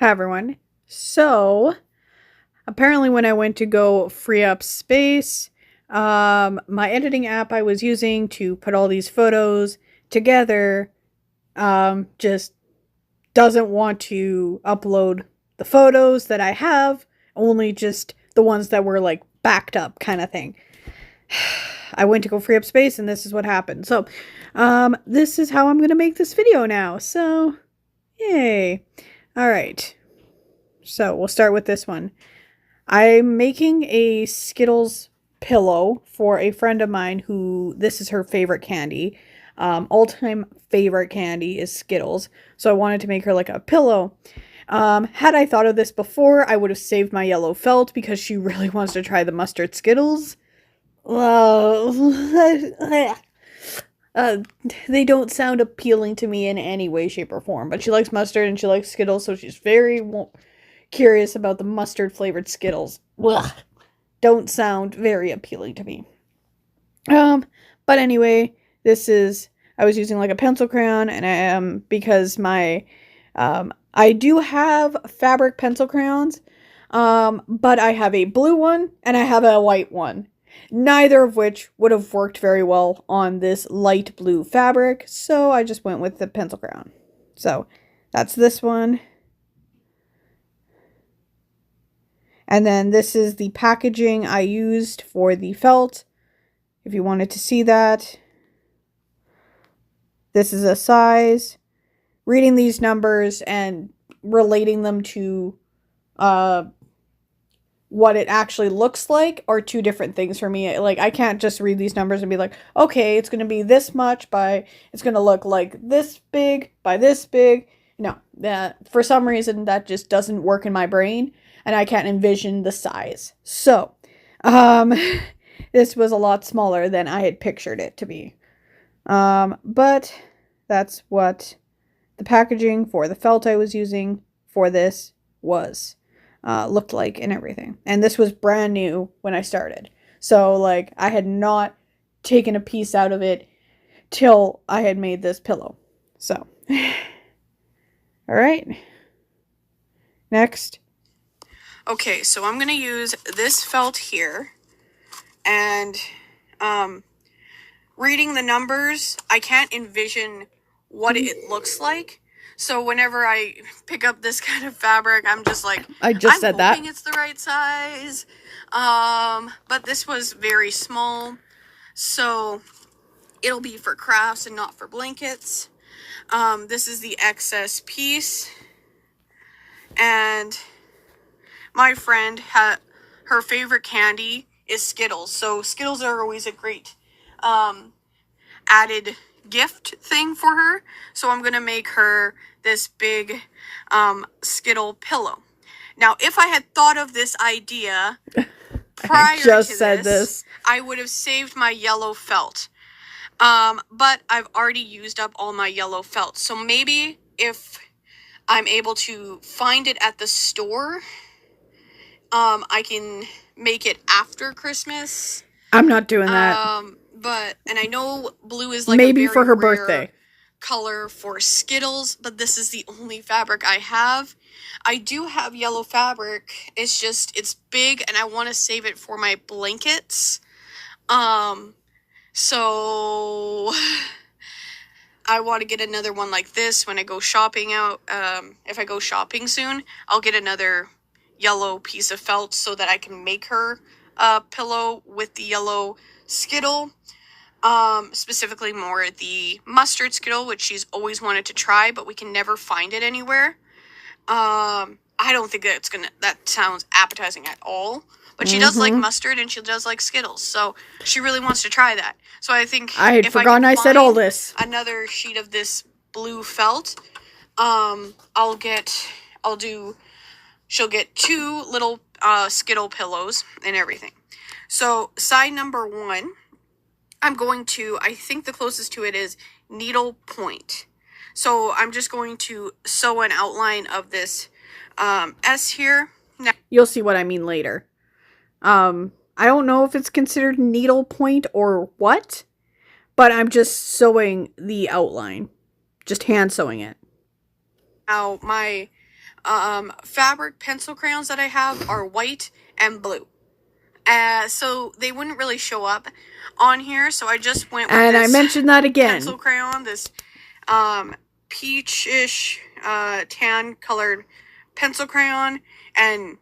Hi everyone. So, apparently when I went to go free up space, my editing app I was using to put all these photos together, just doesn't want to upload the photos that I have, only just the ones that were like backed up kind of thing. I went to go free up space and this is what happened. So, this is how I'm going to make this video now. So, yay. All right. So we'll start with this one. I'm making a Skittles pillow for a friend of mine who this is her favorite candy. All-time favorite candy is Skittles. So I wanted to make her like a pillow. Had I thought of this before, I would have saved my yellow felt because she really wants to try the mustard Skittles. They don't sound appealing to me in any way, shape, or form. But she likes mustard and she likes Skittles, so she's very curious about the mustard flavored Skittles. Ugh. Don't sound very appealing to me. But anyway, I was using like a pencil crayon, and because I do have fabric pencil crayons, but I have a blue one and I have a white one. Neither of which would have worked very well on this light blue fabric, so I just went with the pencil crayon. So that's this one. And then this is the packaging I used for the felt, if you wanted to see that. This is a size. Reading these numbers and relating them to what it actually looks like are two different things for me. Like, I can't just read these numbers and be like, okay, it's going to be this much it's going to look like this big by this big. No, for some reason that just doesn't work in my brain, and I can't envision the size. So, this was a lot smaller than I had pictured it to be. But that's what the packaging for the felt I was using for this looked like and everything. And this was brand new when I started. So, like, I had not taken a piece out of it till I had made this pillow. So, all right. Next. Okay, so I'm going to use this felt here. And, reading the numbers, I can't envision what it looks like. So whenever I pick up this kind of fabric, I'm just like, I'm hoping it's the right size. But this was very small, so it'll be for crafts and not for blankets. This is the excess piece. And my friend her favorite candy is Skittles. So Skittles are always a great added gift thing for her. So I'm gonna make her this big Skittle pillow. Now, if I had thought of this idea prior to this, I would have saved my yellow felt. But I've already used up all my yellow felt. So maybe if I'm able to find it at the store, I can make it after Christmas. I'm not doing that. And I know blue is like maybe a very for her birthday color for Skittles, but this is the only fabric I have. I do have yellow fabric. It's just, it's big and I want to save it for my blankets. So I want to get another one like this when I go shopping out. If I go shopping soon, I'll get another yellow piece of felt so that I can make her a pillow with the yellow Skittle. Specifically more the mustard Skittle, which she's always wanted to try, but we can never find it anywhere. I don't think that sounds appetizing at all. But she does like mustard and she does like Skittles, so she really wants to try that. So I think I had forgotten I said all this. Another sheet of this blue felt, she'll get two little Skittle pillows and everything. So side number 1, I think the closest to it is needle point. So I'm just going to sew an outline of this S here. Now, you'll see what I mean later. I don't know if it's considered needle point or what, but I'm just sewing the outline. Just hand sewing it. Now, my fabric pencil crayons that I have are white and blue. So they wouldn't really show up on here, so I just went with and this I mentioned that again. pencil crayon, this peachish tan colored pencil crayon, and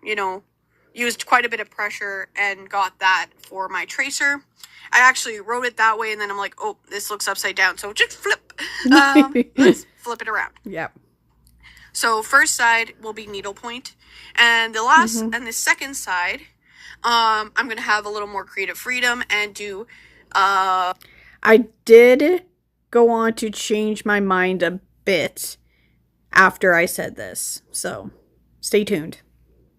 used quite a bit of pressure and got that for my tracer. I actually wrote it that way, and then I'm like, oh, this looks upside down, so just flip. Let's flip it around. Yep. So first side will be needlepoint, and the last and the second side, I'm gonna have a little more creative freedom and do. I did go on to change my mind a bit after I said this, so stay tuned.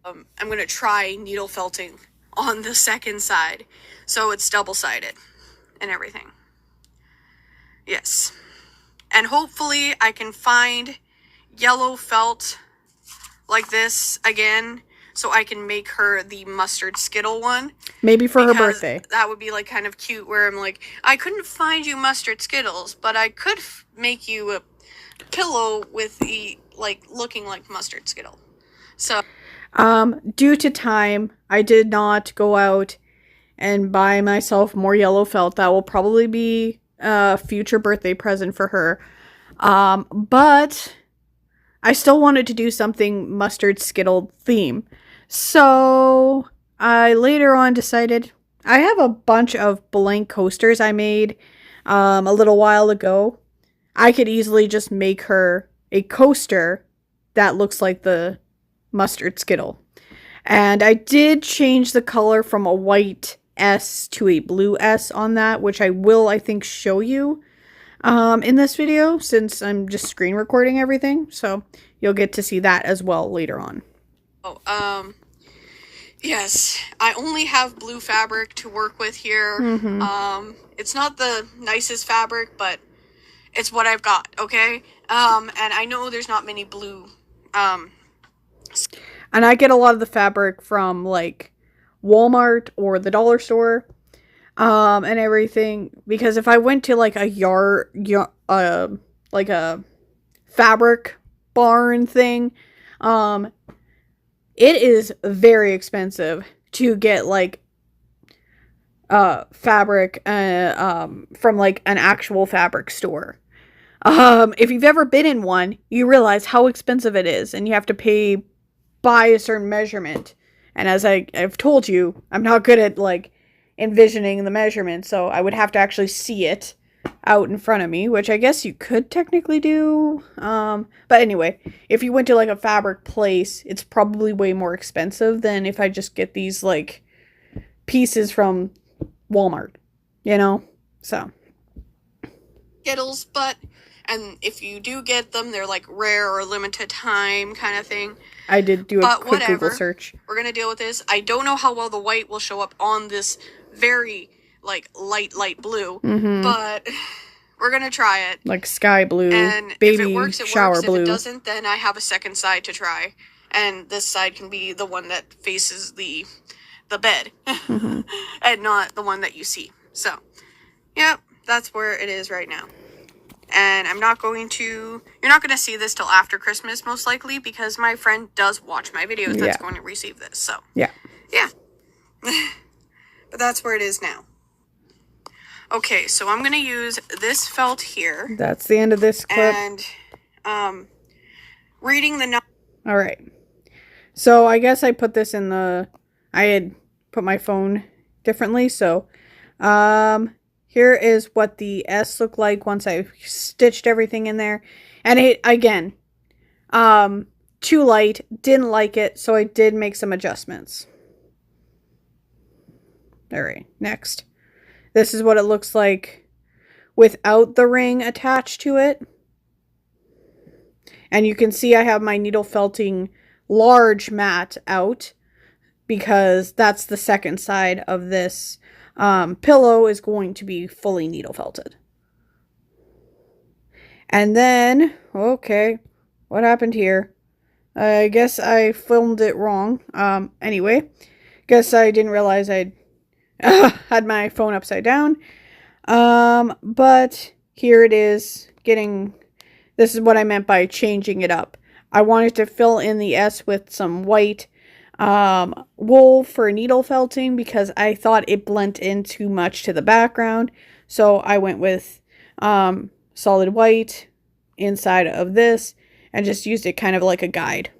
I'm gonna try needle felting on the second side, so it's double-sided and everything. Yes, and hopefully I can find yellow felt like this again, so I can make her the mustard skittle one. Maybe for her birthday. That would be like kind of cute, where I'm like, I couldn't find you mustard skittles, but I could make you a pillow with the looking like mustard skittle. So due to time, I did not go out and buy myself more yellow felt. That will probably be a future birthday present for her. But I still wanted to do something mustard skittle theme. So I later on decided I have a bunch of blank coasters I made a little while ago. I could easily just make her a coaster that looks like the mustard skittle. And I did change the color from a white S to a blue S on that, which I will, I think, show you in this video, since I'm just screen recording everything. So you'll get to see that as well later on. Yes, I only have blue fabric to work with here. It's not the nicest fabric, but it's what I've got, okay? And I know there's not many blue, and I get a lot of the fabric from, like, Walmart or the dollar store, and everything, because if I went to, like, a like a fabric barn thing, it is very expensive to get, like, fabric from, like, an actual fabric store. If you've ever been in one, you realize how expensive it is, and you have to pay by a certain measurement. And as I've told you, I'm not good at, like, envisioning the measurement, so I would have to actually see it out in front of me, which I guess you could technically do. But anyway, if you went to, like, a fabric place, it's probably way more expensive than if I just get these, like, pieces from Walmart, so. Skittles, and if you do get them, they're like rare or limited time kind of thing. I did do a quick Google search. We're gonna deal with this. I don't know how well the white will show up on this very, like, light blue, but we're gonna try it. Like sky blue, and baby if it works, shower blue. If it doesn't, then I have a second side to try, and this side can be the one that faces the bed, and not the one that you see. So, yep, that's where it is right now. And you're not going to see this till after Christmas, most likely, because my friend does watch my videos that's going to receive this, so. Yeah. But that's where it is now. Okay, so I'm going to use this felt here. That's the end of this clip. And, reading the... Alright. So, I guess I put this in I had put my phone differently, so, here is what the S looked like once I stitched everything in there. And it, again, too light, didn't like it, so I did make some adjustments. Alright, next. This is what it looks like without the ring attached to it. And you can see I have my needle felting large mat out, because that's the second side of this pillow is going to be fully needle felted. And then, okay, what happened here? I guess I filmed it wrong. Anyway, guess I didn't realize I'd had my phone upside down. But here it is, this is what I meant by changing it up. I wanted to fill in the S with some white wool for needle felting because I thought it blended in too much to the background. So I went with solid white inside of this and just used it kind of like a guide.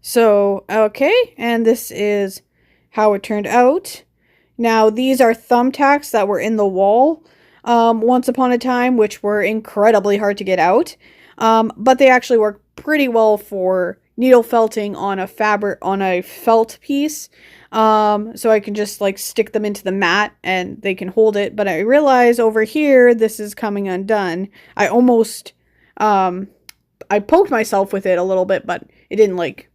So, okay, and this is how it turned out. Now, these are thumbtacks that were in the wall once upon a time, which were incredibly hard to get out. But they actually work pretty well for needle felting on a felt piece. So I can just like stick them into the mat and they can hold it. But I realize over here, this is coming undone. I almost, I poked myself with it a little bit, but it didn't like,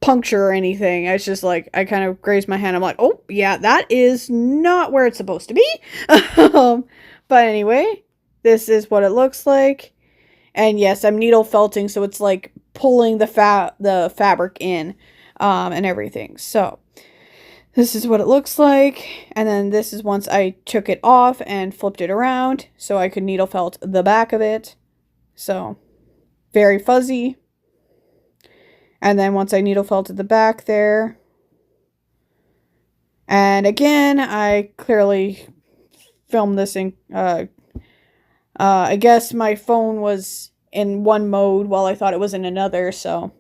puncture or anything. It's just like, I kind of grazed my hand. I'm like, oh yeah, that is not where it's supposed to be. But anyway, this is what it looks like. And yes, I'm needle felting, so it's like pulling the fabric in and everything. So this is what it looks like. And then this is once I took it off and flipped it around so I could needle felt the back of it. So very fuzzy. And then once I needle felted the back there. And again, I clearly filmed this in I guess my phone was in one mode while I thought it was in another, so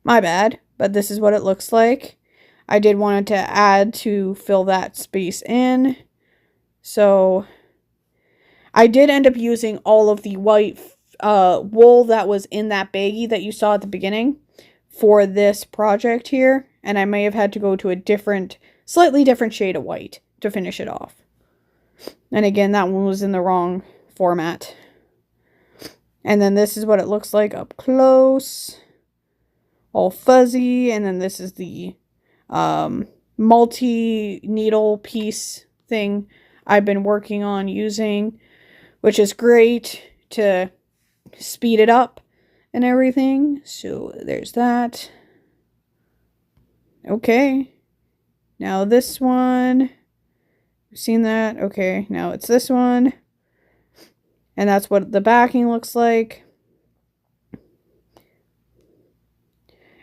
my bad. But this is what it looks like. I did want to add to fill that space in. So I did end up using all of the white wool that was in that baggie that you saw at the beginning for this project here. And I may have had to go to a slightly different shade of white to finish it off. And again, that one was in the wrong format. And then this is what it looks like up close. All fuzzy. And then this is the multi-needle piece thing I've been working on using, which is great to speed it up and everything. So there's that. Okay. Now this one. You've seen that? Okay, now it's this one. And that's what the backing looks like.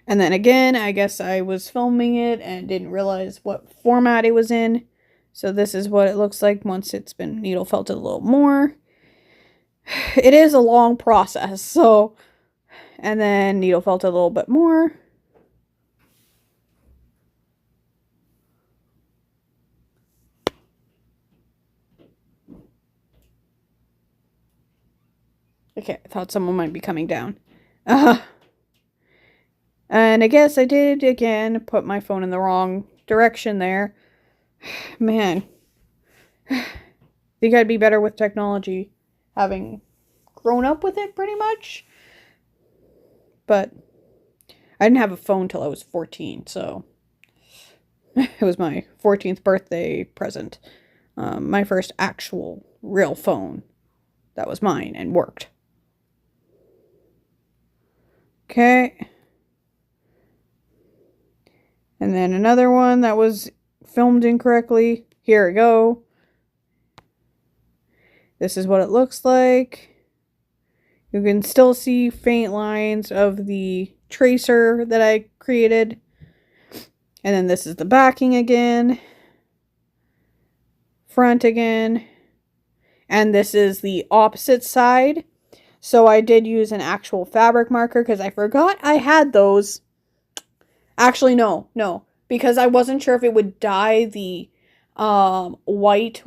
And then again, I guess I was filming it and didn't realize what format it was in. So this is what it looks like once it's been needle felted a little more. It is a long process, so... And then needle felt a little bit more. Okay, I thought someone might be coming down. And I guess I did, again, put my phone in the wrong direction there. Man. Think I'd be better with technology, having grown up with it, pretty much. But I didn't have a phone till I was 14, so it was my 14th birthday present. My first actual real phone that was mine and worked. Okay. And then another one that was filmed incorrectly. Here we go. This is what it looks like. You can still see faint lines of the tracer that I created. And then this is the backing again. Front again. And this is the opposite side. So I did use an actual fabric marker because I forgot I had those. Actually, no. Because I wasn't sure if it would dye the white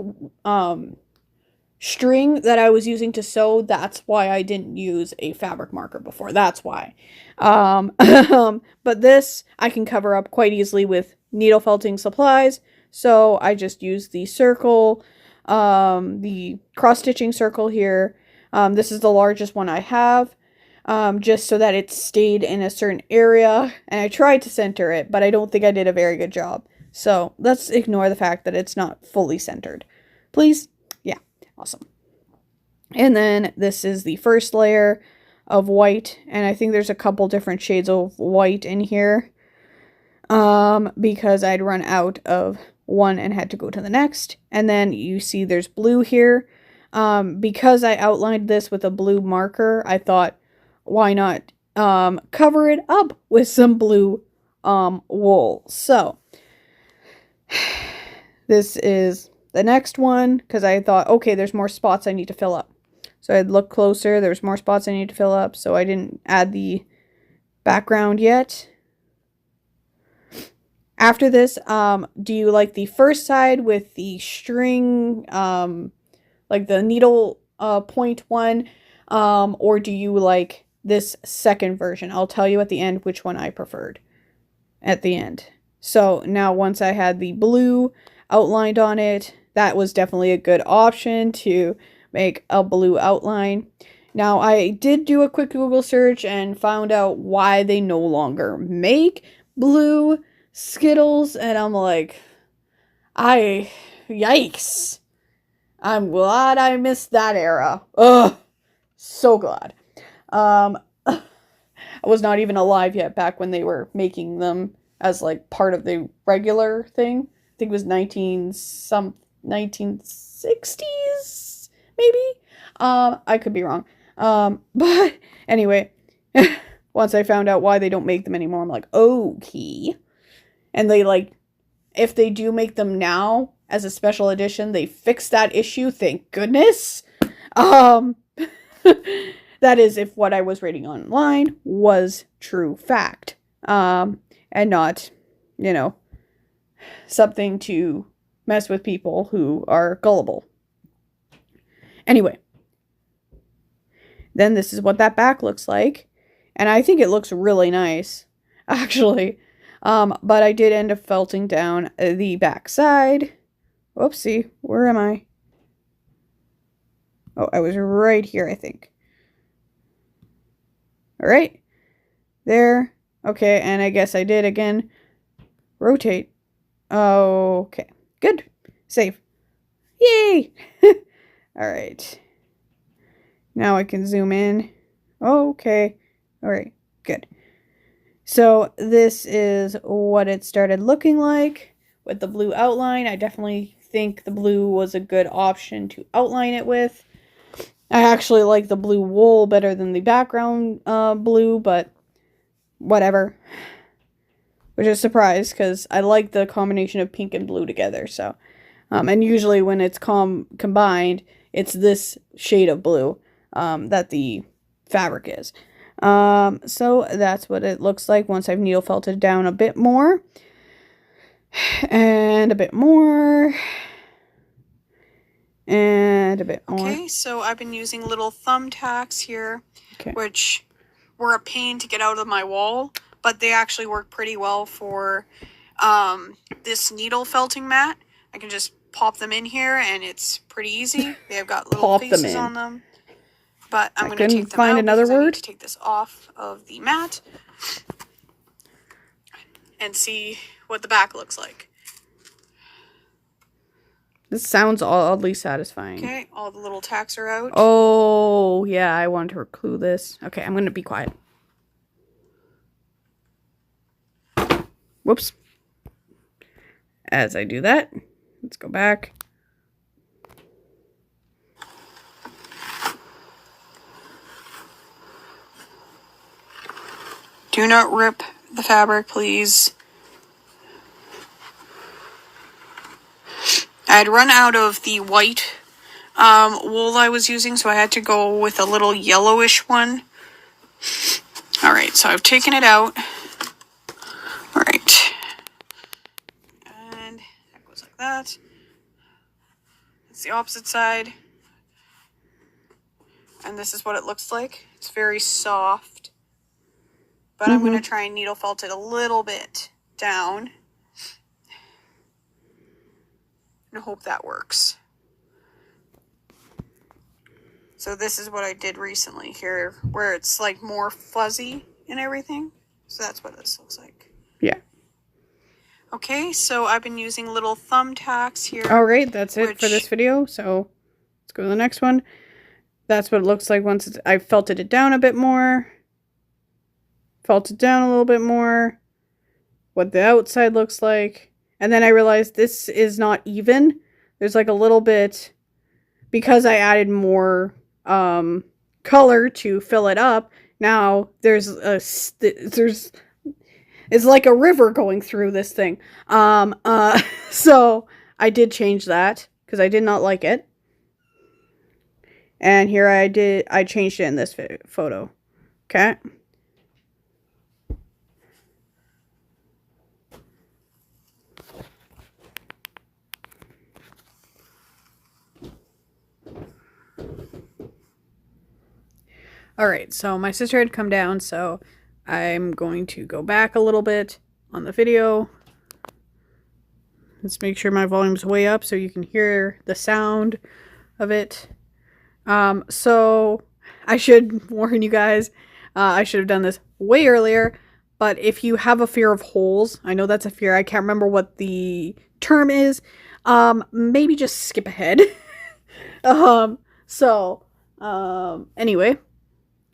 string that I was using to sew. That's why I didn't use a fabric marker before. That's why. But this I can cover up quite easily with needle felting supplies. So I just used the circle, the cross-stitching circle here. This is the largest one I have. Just so that it stayed in a certain area. And I tried to center it, but I don't think I did a very good job. So let's ignore the fact that it's not fully centered. Please? Yeah. Awesome. And then this is the first layer of white. And I think there's a couple different shades of white in here. Because I'd run out of one and had to go to the next. And then you see there's blue here. Because I outlined this with a blue marker, I thought, why not cover it up with some blue wool. So this is the next one, because I thought, okay, there's more spots I need to fill up. So I'd look closer, there's more spots I need to fill up, so I didn't add the background yet. After this, do you like the first side with the string, like the needle point one, or do you like this second version? I'll tell you at the end which one I preferred at the end. So now once I had the blue outlined on it, that was definitely a good option to make a blue outline. Now I did do a quick Google search and found out why they no longer make blue Skittles, and I'm like, yikes. I'm glad I missed that era. Ugh, so glad. I was not even alive yet back when they were making them as like part of the regular thing. I think it was 1960s, maybe. I could be wrong. But anyway, once I found out why they don't make them anymore, I'm like, okay. And they like, if they do make them now as a special edition, they fix that issue. Thank goodness. That is if what I was reading online was true fact. And not, something to mess with people who are gullible. Anyway. Then this is what that back looks like. And I think it looks really nice, actually. But I did end up felting down the back side. Whoopsie, where am I? Oh, I was right here, I think. Alright. There. Okay, and I guess I did again. Rotate. Okay. Good. Save. Yay! Alright. Now I can zoom in. Okay. Alright, good. So this is what it started looking like with the blue outline. I definitely think the blue was a good option to outline it with. I actually like the blue wool better than the background blue, but whatever. Which is a surprise because I like the combination of pink and blue together. So, and usually when it's combined, it's this shade of blue that the fabric is. So that's what it looks like once I've needle felted down a bit more. And a bit more. And a bit more. Okay, so I've been using little thumbtacks here, which were a pain to get out of my wall, but they actually work pretty well for this needle felting mat. I can just pop them in here and it's pretty easy. They've got little faces on them. But I'm going to take them out because I need to take this off of the mat and see what the back looks like. This sounds oddly satisfying. Okay, all the little tacks are out. Oh, yeah, I wanted to clue this. Okay, I'm going to be quiet. Whoops. As I do that, let's go back. Do not rip the fabric, please. I'd run out of the white wool I was using, so I had to go with a little yellowish one. Alright, so I've taken it out. Alright. And that goes like that. It's the opposite side. And this is what it looks like. It's very soft. But I'm going to try and needle felt it a little bit down. And hope that works. So this is what I did recently here, where it's like more fuzzy and everything. So that's what this looks like. Yeah. Okay, so I've been using little thumbtacks here. Alright, that's it for this video. So let's go to the next one. That's what it looks like once I felted it down a bit more. Felt it down a little bit more. What the outside looks like. And then I realized this is not even. There's like a little bit because I added more color to fill it up, now there's it's like a river going through this thing. So I did change that because I did not like it. And here I changed it in this photo. Okay. Alright, so my sister had come down, so I'm going to go back a little bit on the video. Let's make sure my volume's way up so you can hear the sound of it. So I should warn you guys, I should have done this way earlier, but if you have a fear of holes, I know that's a fear, I can't remember what the term is, maybe just skip ahead. Anyway,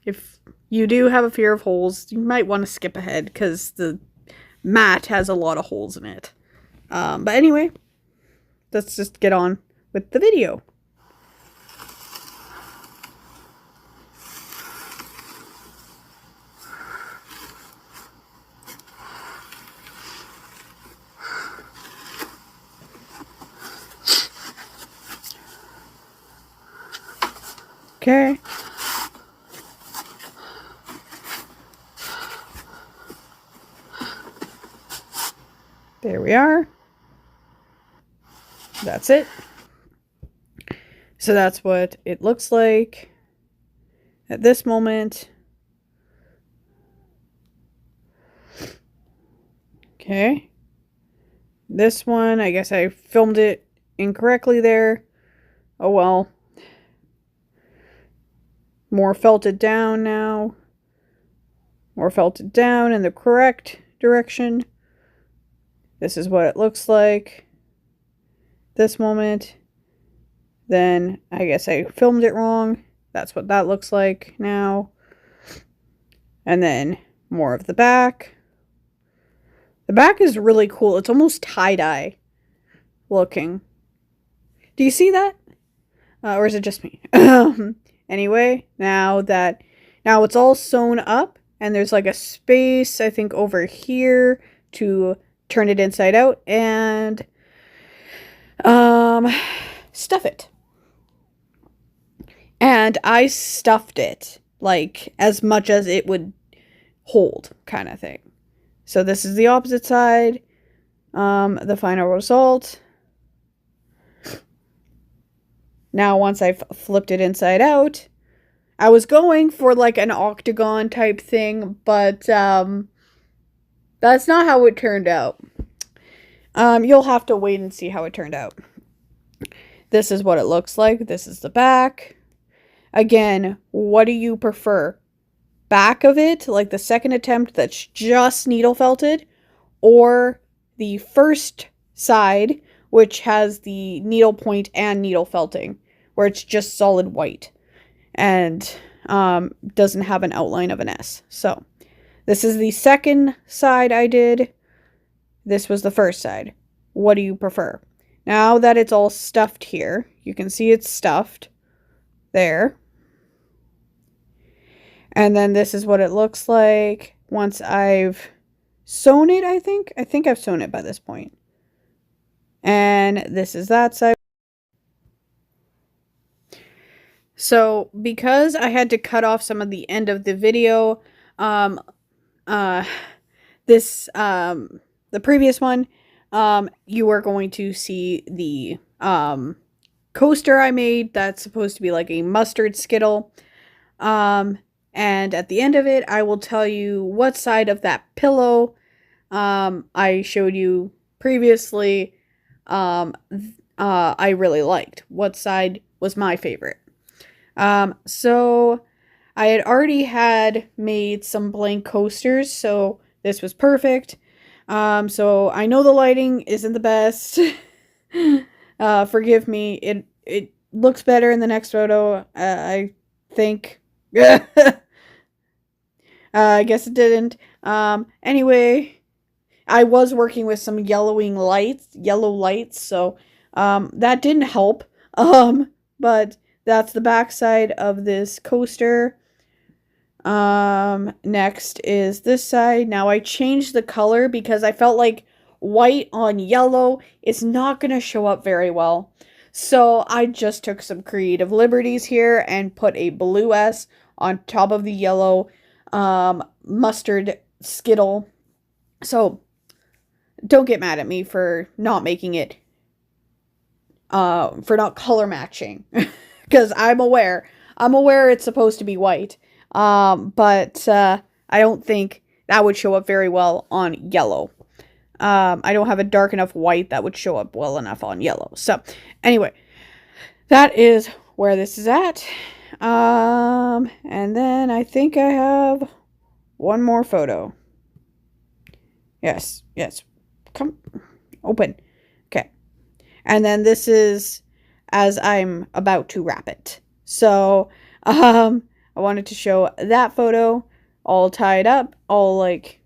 if you do have a fear of holes, you might want to skip ahead because the mat has a lot of holes in it. But anyway, let's just get on with the video. Okay. There we are. That's it. So that's what it looks like at this moment. Okay. This one, I guess I filmed it incorrectly there. Oh well. More felted down now. More felted down in the correct direction. This is what it looks like. This moment. Then I guess I filmed it wrong. That's what that looks like now. And then more of the back. The back is really cool. It's almost tie-dye looking. Do you see that? Or is it just me? Anyway, now it's all sewn up and there's like a space, I think, over here to turn it inside out and stuff it. And I stuffed it like as much as it would hold, kind of thing. So this is the opposite side, the final result. Now once I've flipped it inside out, I was going for like an octagon type thing, but that's not how it turned out. You'll have to wait and see how it turned out. This is what it looks like. This is the back. Again, what do you prefer? Back of it, like the second attempt that's just needle felted, or the first side, which has the needle point and needle felting, where it's just solid white and doesn't have an outline of an S. So this is the second side I did. This was the first side. What do you prefer? Now that it's all stuffed here, you can see it's stuffed there. And then this is what it looks like once I've sewn it, I think. I think I've sewn it by this point. And this is that side. So because I had to cut off some of the end of the video, the previous one, you are going to see the coaster I made that's supposed to be like a mustard skittle. And at the end of it, I will tell you what side of that pillow I showed you previously I really liked. What side was my favorite. So I had already had made some blank coasters, so this was perfect. So I know the lighting isn't the best. Forgive me. It looks better in the next photo, I think. I guess it didn't. Anyway, I was working with some yellow lights, so that didn't help. but that's the back side of this coaster. Next is this side. Now I changed the color because I felt like white on yellow is not going to show up very well. So I just took some creative liberties here and put a blue S on top of the yellow mustard skittle. So don't get mad at me for not making it, for not color matching, because I'm aware it's supposed to be white. But I don't think that would show up very well on yellow. I don't have a dark enough white that would show up well enough on yellow. So anyway, that is where this is at. And then I think I have one more photo. Yes. Come, open. Okay. And then this is as I'm about to wrap it. So, I wanted to show that photo all tied up, all like,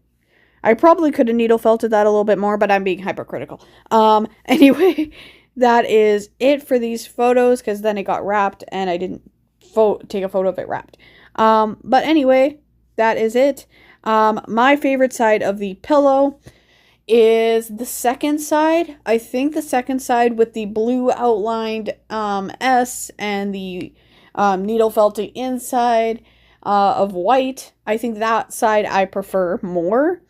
I probably could have needle felted that a little bit more, but I'm being hypercritical. Anyway, that is it for these photos, because then it got wrapped and I didn't take a photo of it wrapped. But anyway, that is it. My favorite side of the pillow is the second side. I think the second side with the blue outlined S and the needle felting inside of white. I think that side I prefer more.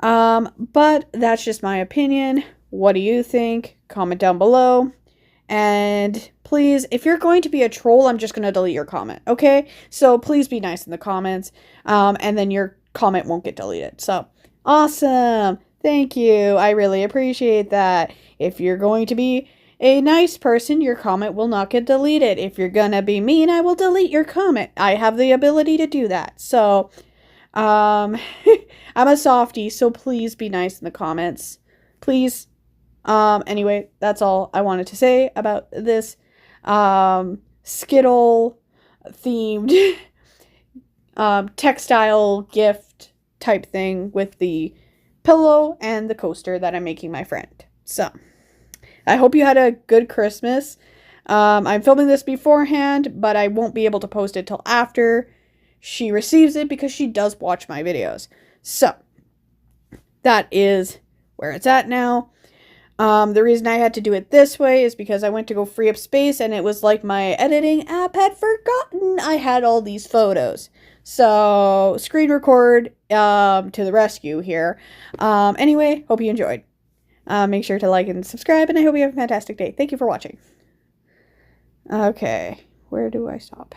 But that's just my opinion. What do you think? Comment down below. And please, if you're going to be a troll, I'm just going to delete your comment, okay? So please be nice in the comments, and then your comment won't get deleted. So, awesome! Thank you. I really appreciate that. If you're going to be a nice person, your comment will not get deleted. If you're gonna be mean, I will delete your comment. I have the ability to do that. So, I'm a softie, so please be nice in the comments. Please. Anyway, that's all I wanted to say about this, skittle themed, textile gift type thing with the pillow and the coaster that I'm making my friend. So, I hope you had a good Christmas. I'm filming this beforehand, but I won't be able to post it till after she receives it because she does watch my videos. So, that is where it's at now. The reason I had to do it this way is because I went to go free up space and it was like my editing app had forgotten I had all these photos. So, screen record to the rescue here. Anyway, hope you enjoyed. Make sure to like and subscribe, and I hope you have a fantastic day. Thank you for watching. Okay, where do I stop?